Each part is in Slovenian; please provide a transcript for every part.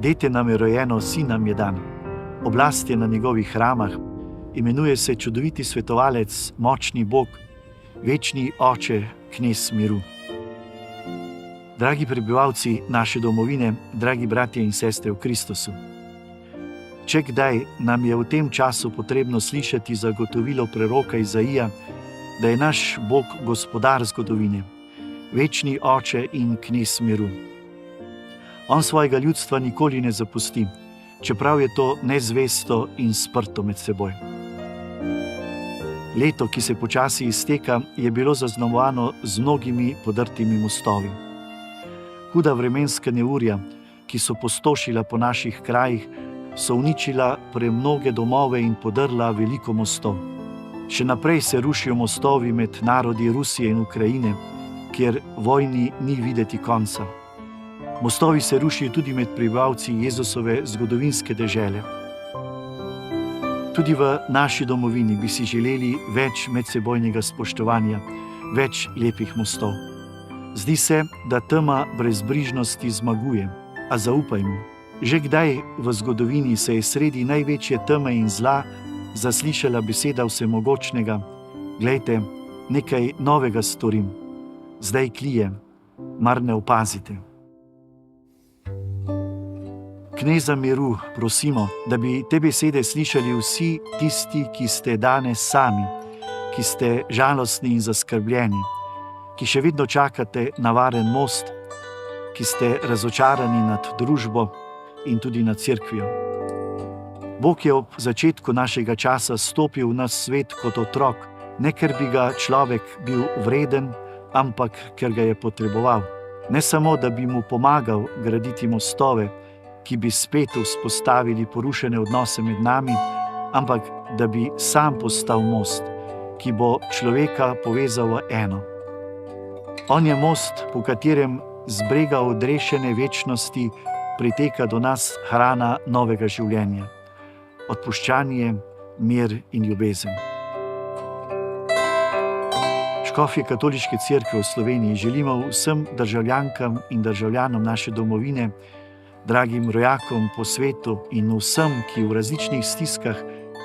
Dete nam je rojeno, sin nam je dan. Oblast je na njegovih ramah, imenuje se čudoviti svetovalec, močni Bog, večni Oče, knez miru. Dragi prebivalci naše domovine, dragi bratje in sestre v Kristusu, če kdaj nam je v tem času potrebno slišati zagotovilo preroka Izaija, da je naš Bog gospodar zgodovine, večni Oče in knez miru. On svojega ljudstva nikoli ne zapusti, čeprav je to nezvesto in sprto med seboj. Leto, ki se počasi izteka, je bilo zaznamovano z mnogimi podrtimi mostovi. Huda vremenska neurja, ki so pustošila po naših krajih, so uničila premnoge domove in podrla veliko mostov. Še naprej se rušijo mostovi med narodi Rusije in Ukrajine, kjer vojni ni videti konca. Mostovi se rušijo tudi med prebivalci Jezusove zgodovinske dežele. Tudi v naši domovini bi si želeli več medsebojnega spoštovanja, več lepih mostov. Zdi se, da tema brezbrižnosti zmaguje, a zaupajmo, že kdaj v zgodovini se je sredi največje teme in zla zaslišala beseda vsemogočnega: glejte, nekaj novega storim, zdaj klije, mar ne opazite. Kneza miru prosimo, da bi te besede slišali vsi tisti, ki ste danes sami, ki ste žalostni in zaskrbljeni, ki še vedno čakate na varen most, ki ste razočarani nad družbo in tudi nad cerkvijo. Bog je ob začetku našega časa stopil v naš svet kot otrok, ne ker bi ga človek bil vreden, ampak ker ga je potreboval. Ne samo, da bi mu pomagal graditi mostove, ki bi spet vzpostavili porušene odnose med nami, ampak da bi sam postal most, ki bo človeka povezal v eno. On je most, po katerem z brega odrešene večnosti priteka do nas hrana novega življenja, odpuščanje, mir in ljubezen. Škofje Katoliške cerkve v Sloveniji želimo vsem državljankam in državljanom naše domovine, dragim rojakom po svetu in vsem, ki v različnih stiskah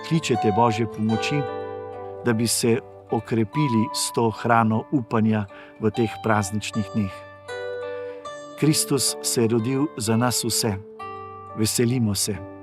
kličete Božje pomoči, da bi se okrepili s to hrano upanja v teh prazničnih dneh. Kristus se je rodil za nas vse. Veselimo se.